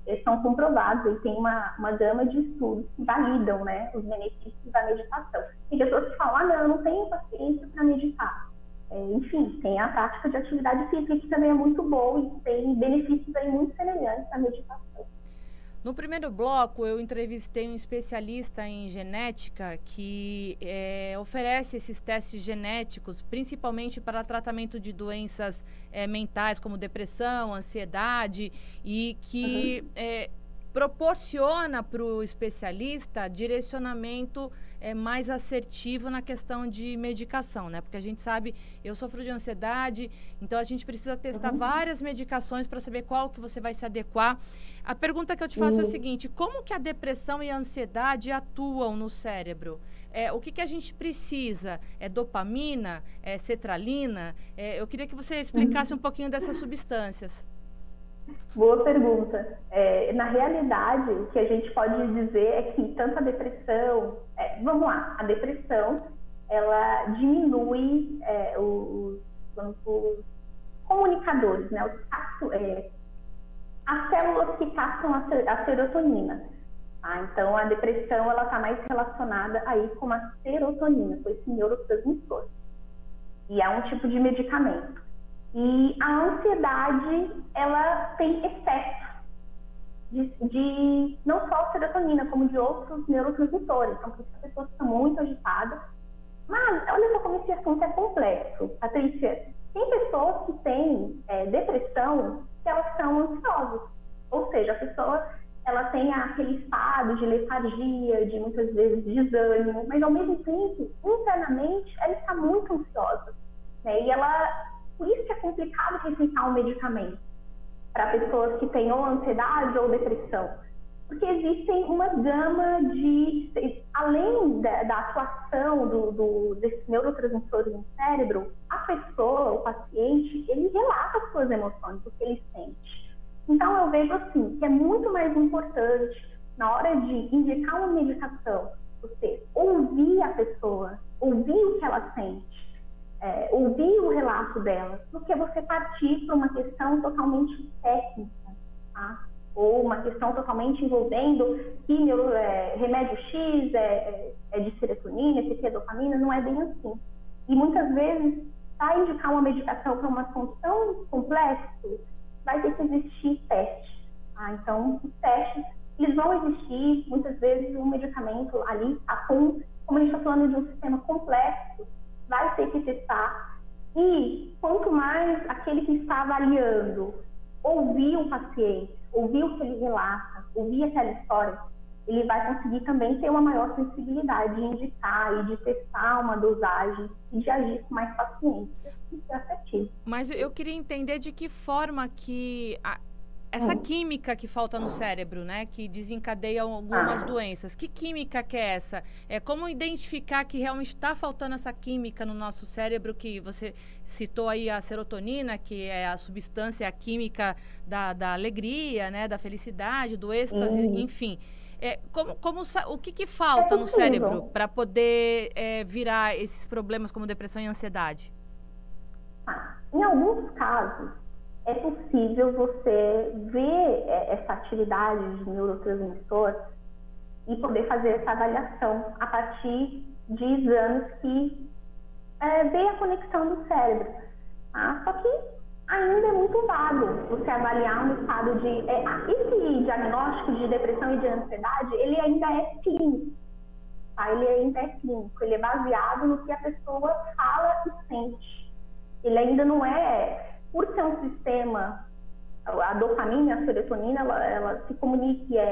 eles são comprovados e tem uma gama de estudos que validam, né, os benefícios da meditação. Tem pessoas que falam, não, eu não tenho paciência para meditar. Enfim, tem a prática de atividade física, que também é muito boa e tem benefícios aí muito semelhantes à meditação. No primeiro bloco, eu entrevistei um especialista em genética que oferece esses testes genéticos, principalmente para tratamento de doenças mentais, como depressão, ansiedade, e que proporciona para o especialista direcionamento mais assertivo na questão de medicação, né? Porque a gente sabe, eu sofro de ansiedade, então a gente precisa testar várias medicações para saber qual que você vai se adequar. A pergunta que eu te faço é a seguinte: como que a depressão e a ansiedade atuam no cérebro? O que a gente precisa? É dopamina? É cetralina? Eu queria que você explicasse um pouquinho dessas substâncias. Boa pergunta. Na realidade, o que a gente pode dizer é que tanto a depressão... vamos lá, a depressão, ela diminui os comunicadores, né? As células que captam a serotonina. Tá? Então, a depressão, ela está mais relacionada aí com a serotonina, com esse neurotransmissor. E é um tipo de medicamento. E a ansiedade, ela tem excesso de não só serotonina, como de outros neurotransmissores. Então, por isso a pessoa fica muito agitada. Mas, olha só como esse assunto é complexo, Patrícia. Tem pessoas que têm depressão que elas são ansiosas. Ou seja, a pessoa, ela tem aquele estado de letargia, de muitas vezes desânimo, mas ao mesmo tempo, internamente, ela está muito ansiosa. Né? E por isso que é complicado receitar um medicamento para pessoas que têm ou ansiedade ou depressão. Porque existem uma gama de... Além da atuação desses neurotransmissores no cérebro, a pessoa, o paciente, ele relata as suas emoções, o que ele sente. Então, eu vejo assim, que é muito mais importante, na hora de indicar uma medicação, você ouvir a pessoa, ouvir o que ela sente, ouvir o relato dela, do que você partir para uma questão totalmente técnica, tá? Ou uma questão totalmente envolvendo que remédio X é de serotonina, esse aqui é dopamina, não é bem assim. E muitas vezes vai indicar uma medicação para um assunto tão complexo, vai ter que existir testes. Tá? Então, os testes, eles vão existir, muitas vezes um medicamento ali, como a gente está falando de um sistema complexo, vai ter que testar. E quanto mais aquele que está avaliando ouvir o paciente, ouvir o que ele relata, ouvir aquela história, ele vai conseguir também ter uma maior sensibilidade de indicar e de testar uma dosagem e de agir com mais paciência e ser afetivo. Mas eu queria entender de que forma que essa química que falta no cérebro, né, que desencadeia algumas doenças, que química que é essa? Como identificar que realmente está faltando essa química no nosso cérebro, que você citou aí a serotonina, que é a substância química da alegria, né, da felicidade, do êxtase, enfim. O que falta no cérebro para poder virar esses problemas como depressão e ansiedade? Em alguns casos, é possível você ver essa atividade de neurotransmissor e poder fazer essa avaliação a partir de exames que vê a conexão do cérebro. Tá? Só que ainda é muito vago você avaliar um estado de... esse diagnóstico de depressão e de ansiedade, ele ainda é clínico. Tá? Ele ainda é clínico, ele é baseado no que a pessoa fala e sente. Ele ainda não é... Por ser um sistema, a dopamina, a serotonina, ela se comunica,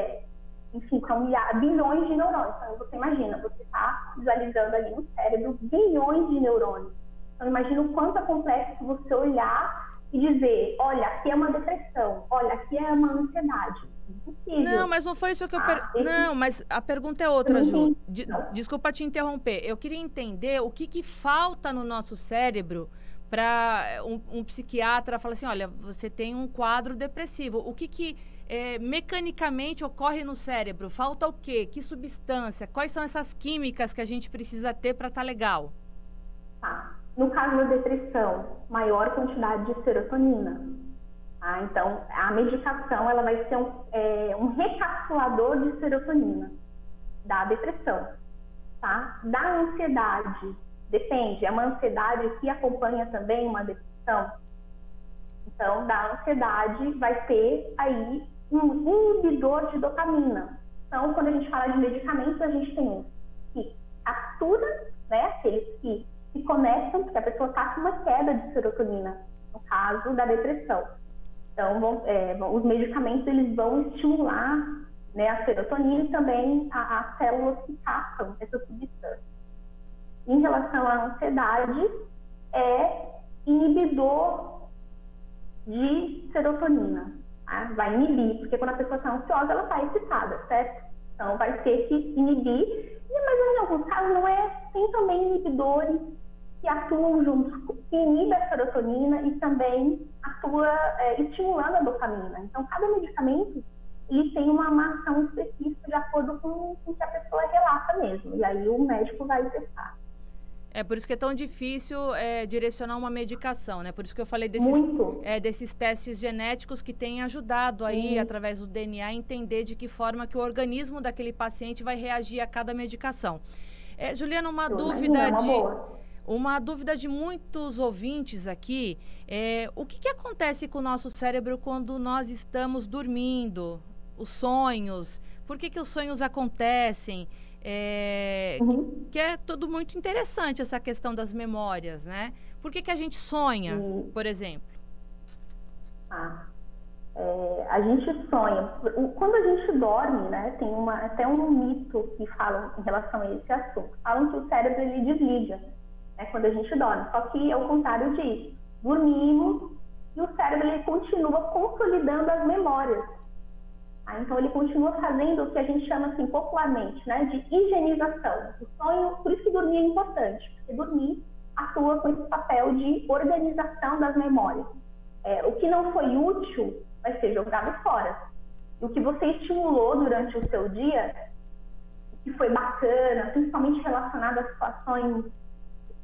enfim, são bilhões de neurônios. Então, você imagina, você está visualizando ali no cérebro bilhões de neurônios. Então, imagina o quanto é complexo você olhar e dizer, olha, aqui é uma depressão, olha, aqui é uma ansiedade. Impossível. Não, mas não foi isso que eu... Não, mas a pergunta é outra, Ju. Desculpa te interromper. Eu queria entender o que falta no nosso cérebro para um psiquiatra falar assim, olha, você tem um quadro depressivo. O que mecanicamente ocorre no cérebro? Falta o quê? Que substância? Quais são essas químicas que a gente precisa ter para estar legal? Tá. No caso da depressão, maior quantidade de serotonina. Tá? Então, a medicação ela vai ser um recapsulador de serotonina da depressão. Tá? Da ansiedade, depende, é uma ansiedade que acompanha também uma depressão. Então, da ansiedade vai ter aí um inibidor de dopamina. Então, quando a gente fala de medicamentos, a gente tem uns que capturam, né, aqueles que se conectam, porque a pessoa está com uma queda de serotonina, no caso da depressão. Então, os medicamentos eles vão estimular, né, a serotonina e também as células que captam essa substância. Em relação à ansiedade, é inibidor de serotonina. Tá? Vai inibir, porque quando a pessoa está ansiosa, ela está excitada, certo? Então, vai ter que inibir. Mas em alguns casos, não é? Tem também inibidores que atuam juntos, que inibem a serotonina e também atua estimulando a dopamina. Então, cada medicamento ele tem uma ação específica de acordo com o que a pessoa relata mesmo. E aí o médico vai testar. Por isso que é tão difícil direcionar uma medicação, né? Por isso que eu falei desses testes genéticos que têm ajudado aí, através do DNA, a entender de que forma que o organismo daquele paciente vai reagir a cada medicação. Juliana, uma dúvida de muitos ouvintes aqui, o que acontece com o nosso cérebro quando nós estamos dormindo? Os sonhos, por que os sonhos acontecem? Que é tudo muito interessante essa questão das memórias, né? Por que a gente sonha, por exemplo? A gente sonha. Quando a gente dorme, né, tem até um mito que falam em relação a esse assunto. Falam que o cérebro ele desliga, né, quando a gente dorme. Só que é o contrário disso. Dormimos e o cérebro ele continua consolidando as memórias. Então, ele continua fazendo o que a gente chama, assim, popularmente, né, de higienização. O sonho, por isso que dormir é importante, porque dormir atua com esse papel de organização das memórias. O que não foi útil vai ser jogado fora. E o que você estimulou durante o seu dia, que foi bacana, principalmente relacionado a situações,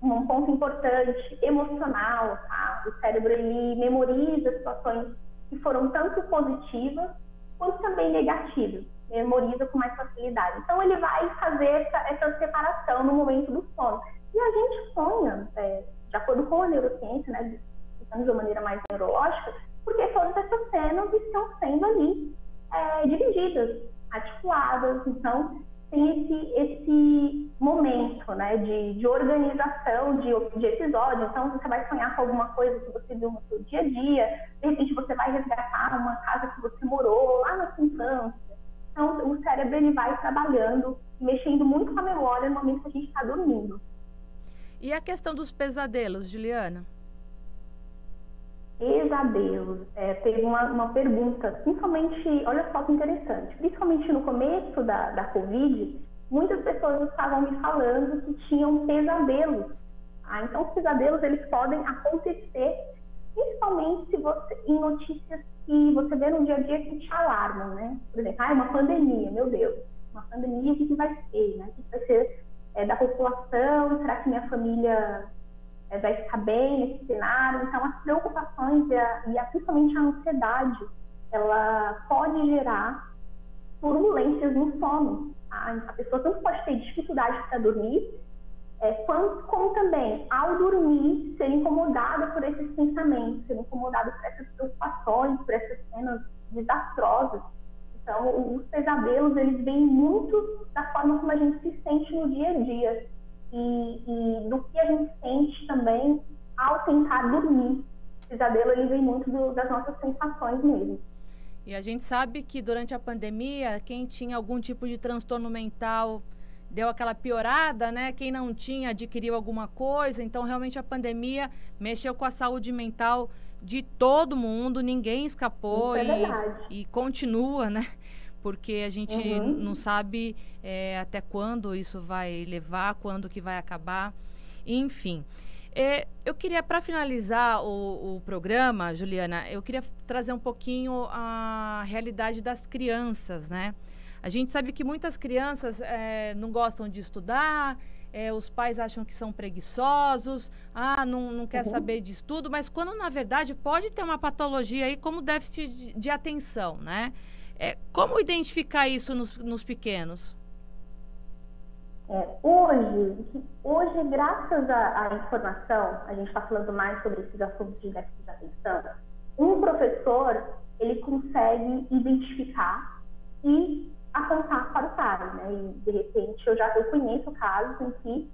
um ponto importante, emocional, tá? O cérebro, ele memoriza situações que foram tanto positivas, quanto também negativos, memoriza com mais facilidade. Então, ele vai fazer essa separação no momento do sono. E a gente sonha de acordo com a neurociência, né, de uma maneira mais neurológica, porque todas essas cenas estão sendo ali divididas, articuladas. Então, tem esse momento, né, de organização de episódio. Então, você vai sonhar com alguma coisa que você viu no seu dia a dia, de repente você vai resgatar uma casa que você morou lá na sua infância. Então, o cérebro ele vai trabalhando, mexendo muito com a memória no momento que a gente está dormindo. E a questão dos pesadelos, Juliana? Pesadelos. Teve uma pergunta, principalmente, olha só que interessante, principalmente no começo da Covid, muitas pessoas estavam me falando que tinham pesadelos. Então, os pesadelos, eles podem acontecer, principalmente se em notícias que você vê no dia a dia que te alarmam, né? Por exemplo, uma pandemia, meu Deus, uma pandemia, o que vai ser, né? O que vai ser da população? Será que minha família vai ficar bem nesse cenário? Então, as preocupações e principalmente a ansiedade, ela pode gerar turbulências no sono. A pessoa tanto pode ter dificuldade para dormir, como também, ao dormir, ser incomodada por esses pensamentos, ser incomodada por essas preocupações, por essas cenas desastrosas. Então, os pesadelos, eles vêm muito da forma como a gente se sente no dia a dia e do que a gente sente também ao tentar dormir. O pesadelo, ele vem muito das nossas sensações mesmo. E a gente sabe que durante a pandemia, quem tinha algum tipo de transtorno mental deu aquela piorada, né? Quem não tinha adquiriu alguma coisa. Então, realmente, a pandemia mexeu com a saúde mental de todo mundo, ninguém escapou e continua, né? Porque a gente não sabe até quando isso vai levar, quando que vai acabar, enfim. Eu queria, para finalizar o programa, Juliana, eu queria trazer um pouquinho a realidade das crianças, né? A gente sabe que muitas crianças não gostam de estudar, os pais acham que são preguiçosos, não quer saber de estudo, mas quando, na verdade, pode ter uma patologia aí como déficit de atenção, né? Como identificar isso nos pequenos? Hoje, graças à informação, a gente está falando mais sobre esses assuntos de déficit de atenção, um professor, ele consegue identificar e apontar para o pai, né? E, de repente, eu conheço casos em que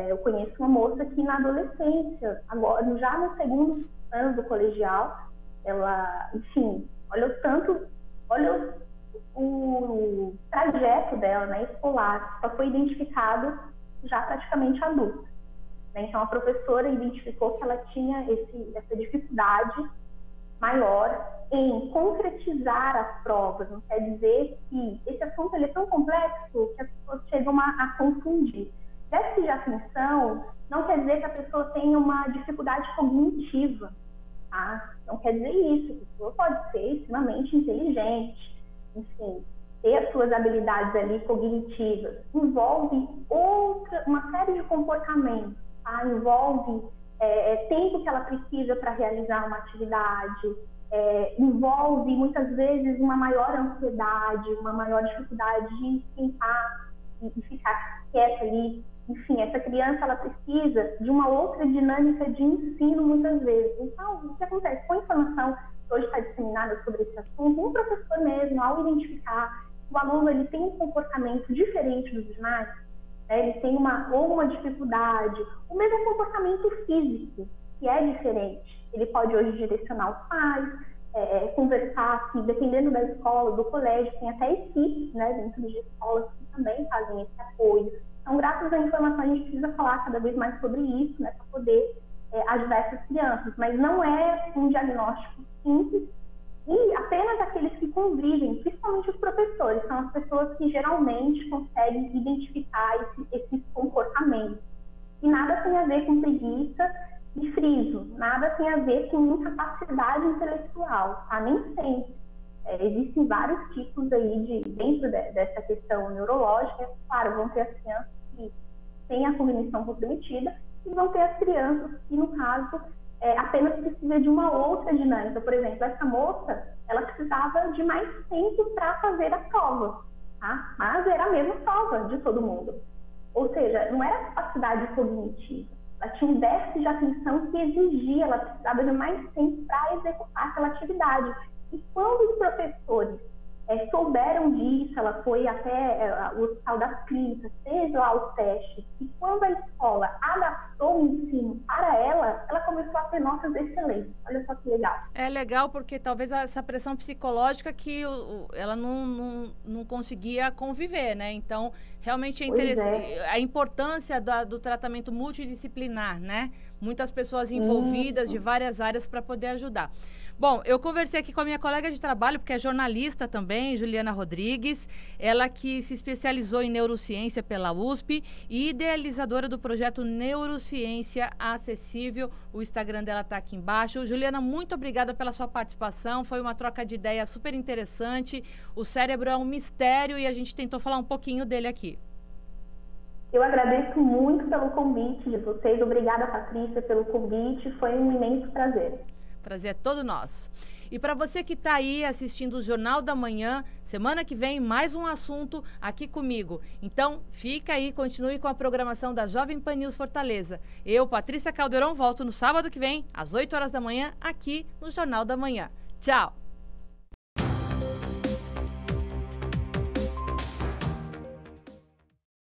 eu conheço uma moça que na adolescência, agora, já no segundo ano do colegial, ela, enfim, olha o trajeto dela, né, escolar, só foi identificado já praticamente adulta. Né? Então, a professora identificou que ela tinha essa dificuldade maior em concretizar as provas. Não quer dizer que esse assunto ele é tão complexo que as pessoas chegam a confundir. Déficit de atenção não quer dizer que a pessoa tenha uma dificuldade cognitiva. Tá? Não quer dizer isso. A pessoa pode ser extremamente inteligente, enfim, ter as suas habilidades ali cognitivas. Envolve uma série de comportamentos, tá? Envolve tempo que ela precisa para realizar uma atividade, envolve muitas vezes uma maior ansiedade, uma maior dificuldade de sentar e ficar quieta ali. Enfim, essa criança ela precisa de uma outra dinâmica de ensino muitas vezes. Então, o que acontece? Com a informação que hoje está disseminada sobre esse assunto, um professor mesmo, ao identificar que o aluno ele tem um comportamento diferente dos demais, ele tem uma dificuldade, o mesmo comportamento físico, que é diferente. Ele pode hoje direcionar os pais, conversar, assim, dependendo da escola, do colégio, tem até equipes, né, dentro de escolas que também fazem esse apoio. Então, graças à informação, a gente precisa falar cada vez mais sobre isso, né, para poder ajudar essas crianças. Mas não é um diagnóstico simples e apenas aqueles que convivem, principalmente os professores, são as pessoas que geralmente conseguem identificar esses comportamentos. E nada tem a ver com preguiça e friso, nada tem a ver com incapacidade intelectual, tá? Nem sempre. Existem vários tipos aí dentro dessa questão neurológica. Claro, vão ter as crianças que têm a cognição comprometida e vão ter as crianças que, no caso, apenas precisa de uma outra dinâmica. Por exemplo, essa moça, ela precisava de mais tempo para fazer a prova, tá? Mas era a mesma prova de todo mundo. Ou seja, não era capacidade cognitiva, Ela tinha um déficit de atenção que exigia, ela precisava de mais tempo para executar aquela atividade. E quando os professores souberam disso, ela foi até o Hospital das Clínicas, fez lá o teste, e quando a escola adaptou o ensino para ela, ela começou a ter notas excelentes. Olha só que legal. É legal porque talvez essa pressão psicológica que ela não conseguia conviver, né? Então, realmente é interessante a importância do tratamento multidisciplinar, né? Muitas pessoas envolvidas de várias áreas para poder ajudar. Bom, eu conversei aqui com a minha colega de trabalho, porque é jornalista também, Juliana Rodrigues, ela que se especializou em neurociência pela USP e idealizadora do projeto Neurociência Acessível. O Instagram dela está aqui embaixo. Juliana, muito obrigada pela sua participação, foi uma troca de ideias super interessante. O cérebro é um mistério e a gente tentou falar um pouquinho dele aqui. Eu agradeço muito pelo convite de vocês. Obrigada, Patrícia, pelo convite. Foi um imenso prazer. Prazer é todo nosso. E para você que está aí assistindo o Jornal da Manhã, semana que vem mais um assunto aqui comigo. Então, fica aí, continue com a programação da Jovem Pan News Fortaleza. Eu, Patrícia Caldeirão, volto no sábado que vem, às 8 horas da manhã, aqui no Jornal da Manhã. Tchau!